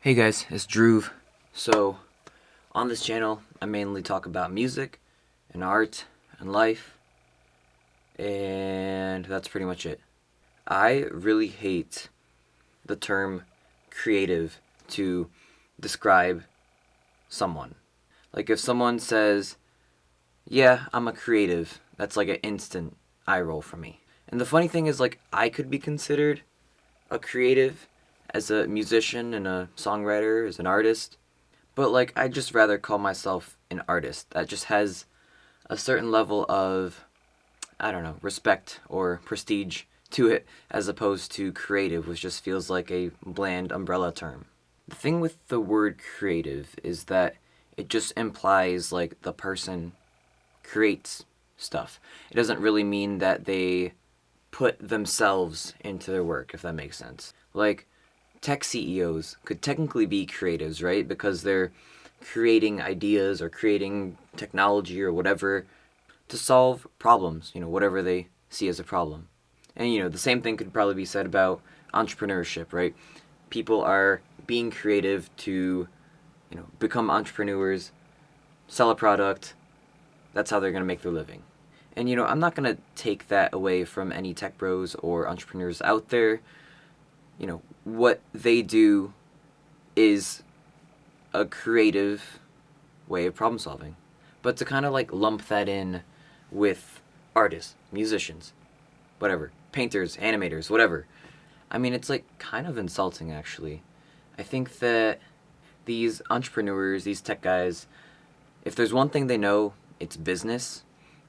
Hey guys, it's Drew. So, on this channel, I mainly talk about music and art and life, and that's pretty much it. I really hate the term creative to describe someone. Like, if someone says, yeah, I'm a creative, that's like an instant eye roll for me. And the funny thing is, like, I could be considered a creative as a musician and a songwriter, as an artist. But like I just rather call myself an artist that just has a certain level of I don't know, respect or prestige to it as opposed to creative, which just feels like a bland umbrella term. The thing with the word creative is that it just implies like the person creates stuff. It doesn't really mean that they put themselves into their work, if that makes sense. Like tech CEOs could technically be creatives, right? Because they're creating ideas or creating technology or whatever to solve problems, whatever they see as a problem. And, the same thing could probably be said about entrepreneurship, right? People are being creative to, become entrepreneurs, sell a product. That's how they're going to make their living. And, I'm not going to take that away from any tech bros or entrepreneurs out there. What they do is a creative way of problem solving. But to kind of like lump that in with artists, musicians, whatever, painters, animators, whatever. I mean, it's like kind of insulting actually. I think that these entrepreneurs, these tech guys, if there's one thing they know, it's business.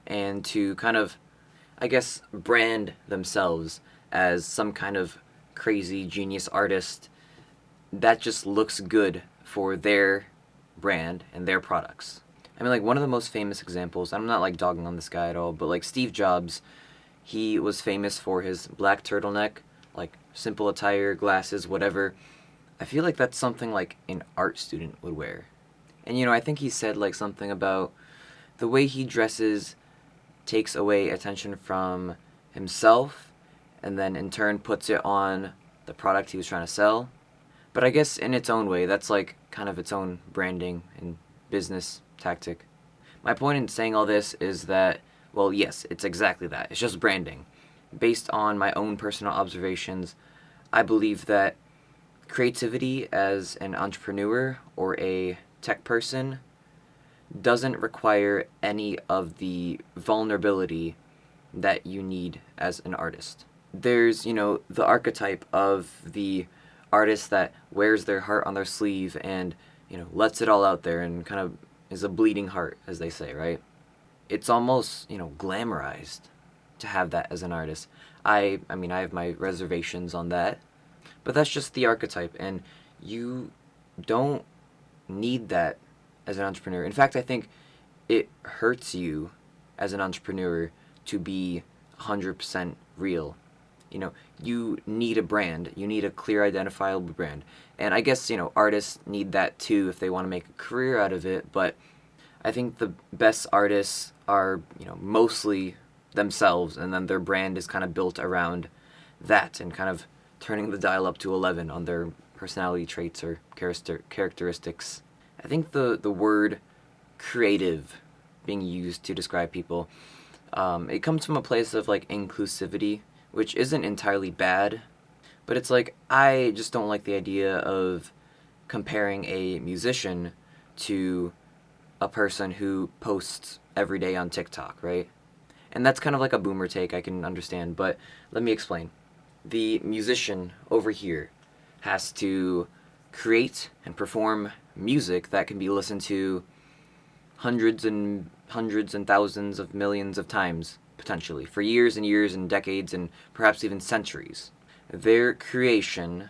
And to kind of, I guess, brand themselves as some kind of crazy genius artist, that just looks good for their brand and their products. I mean, like, one of the most famous examples, I'm not like dogging on this guy at all, but like Steve Jobs, he was famous for his black turtleneck, like simple attire, glasses, whatever. I feel like that's something like an art student would wear. And I think he said like something about the way he dresses takes away attention from himself and then in turn puts it on the product he was trying to sell. But I guess in its own way, that's like kind of its own branding and business tactic. My point in saying all this is that, well, yes, it's exactly that. It's just branding. Based on my own personal observations, I believe that creativity as an entrepreneur or a tech person doesn't require any of the vulnerability that you need as an artist. There's, the archetype of the artist that wears their heart on their sleeve and, lets it all out there and kind of is a bleeding heart, as they say, right? It's almost, glamorized to have that as an artist. I mean, I have my reservations on that, but that's just the archetype, and you don't need that as an entrepreneur. In fact, I think it hurts you as an entrepreneur to be 100% real. You need a brand. You need a clear, identifiable brand. And I guess, artists need that too if they want to make a career out of it. But I think the best artists are, mostly themselves. And then their brand is kind of built around that and kind of turning the dial up to 11 on their personality traits or characteristics. I think the word creative being used to describe people, it comes from a place of like inclusivity, which isn't entirely bad, but it's like I just don't like the idea of comparing a musician to a person who posts every day on TikTok, right? And that's kind of like a boomer take, I can understand, but let me explain. The musician over here has to create and perform music that can be listened to hundreds and thousands of millions of times, potentially, for years and years and decades and perhaps even centuries. Their creation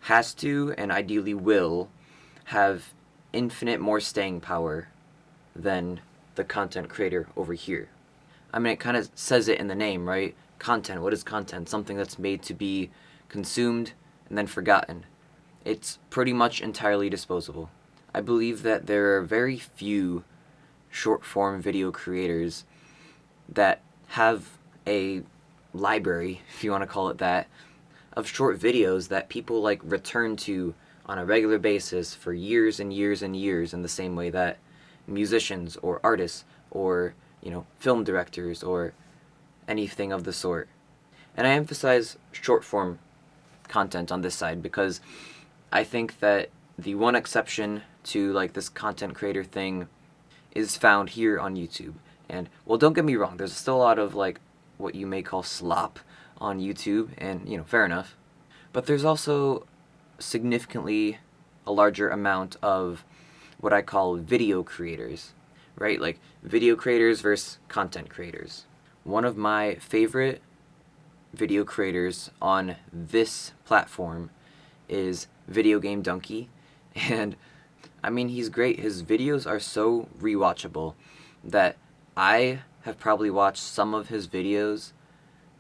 has to and ideally will have infinite more staying power than the content creator over here. I mean, it kind of says it in the name, right? Content. What is content? Something that's made to be consumed and then forgotten. It's pretty much entirely disposable. I believe that there are very few short form video creators that have a library, if you want to call it that, of short videos that people like return to on a regular basis for years and years and years, in the same way that musicians or artists or, film directors or anything of the sort. And I emphasize short form content on this side because I think that the one exception to like this content creator thing is found here on YouTube. And well, don't get me wrong, there's still a lot of like what you may call slop on YouTube, and fair enough. But there's also significantly a larger amount of what I call video creators, right? Like video creators versus content creators. One of my favorite video creators on this platform is Video Game Donkey, and I mean, he's great. His videos are so rewatchable that I have probably watched some of his videos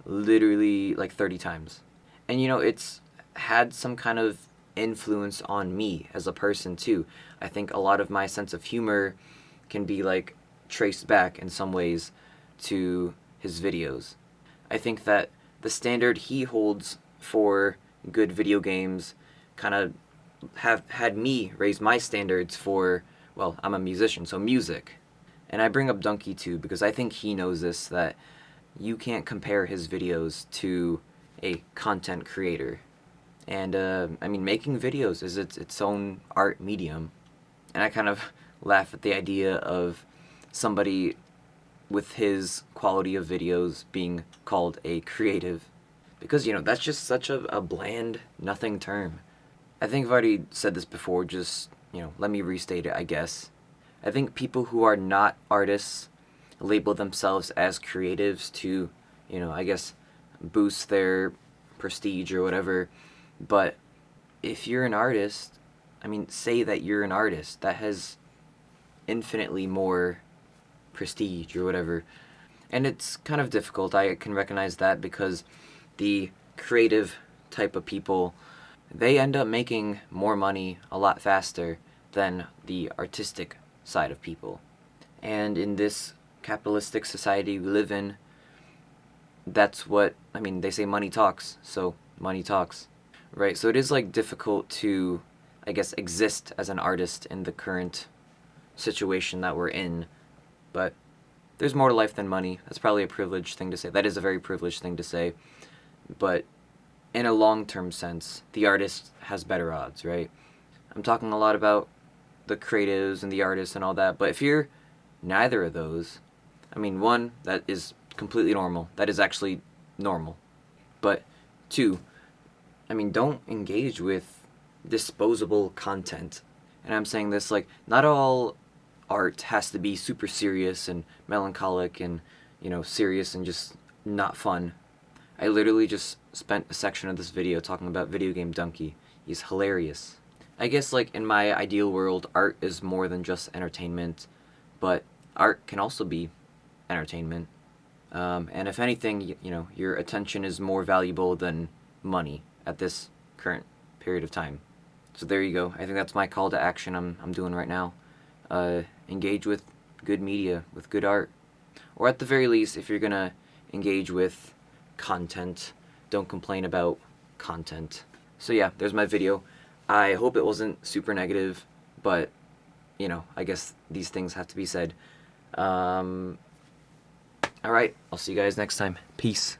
literally like 30 times. And it's had some kind of influence on me as a person too. I think a lot of my sense of humor can be like traced back in some ways to his videos. I think that the standard he holds for good video games kind of have had me raise my standards for, well, I'm a musician, so music. And I bring up Donkey too because I think he knows this, that you can't compare his videos to a content creator. And I mean, making videos is its own art medium. And I kind of laugh at the idea of somebody with his quality of videos being called a creative, because that's just such a bland, nothing term. I think I've already said this before, just let me restate it, I guess. I think people who are not artists label themselves as creatives to, I guess, boost their prestige or whatever. But if you're an artist, I mean, say that you're an artist. That has infinitely more prestige or whatever. And it's kind of difficult, I can recognize that, because the creative type of people, they end up making more money a lot faster than the artistic side of people. And in this capitalistic society we live in, that's what, I mean, they say money talks, so money talks, right? So it is like difficult to, I guess, exist as an artist in the current situation that we're in. But there's more to life than money. That's probably a privileged thing to say. That is a very privileged thing to say. But in a long-term sense, the artist has better odds, right? I'm talking a lot about the creatives and the artists and all that, but if you're neither of those, I mean, one, that is completely normal. That is actually normal. But two, I mean, don't engage with disposable content. And I'm saying this like, not all art has to be super serious and melancholic and, serious and just not fun. I literally just spent a section of this video talking about Video Game Donkey. He's hilarious. I guess, like, in my ideal world, art is more than just entertainment, but art can also be entertainment. And if anything, your attention is more valuable than money at this current period of time. So there you go. I think that's my call to action I'm doing right now. Engage with good media, with good art. Or at the very least, if you're gonna engage with content, don't complain about content. So yeah, there's my video. I hope it wasn't super negative, but, I guess these things have to be said. Alright, I'll see you guys next time. Peace.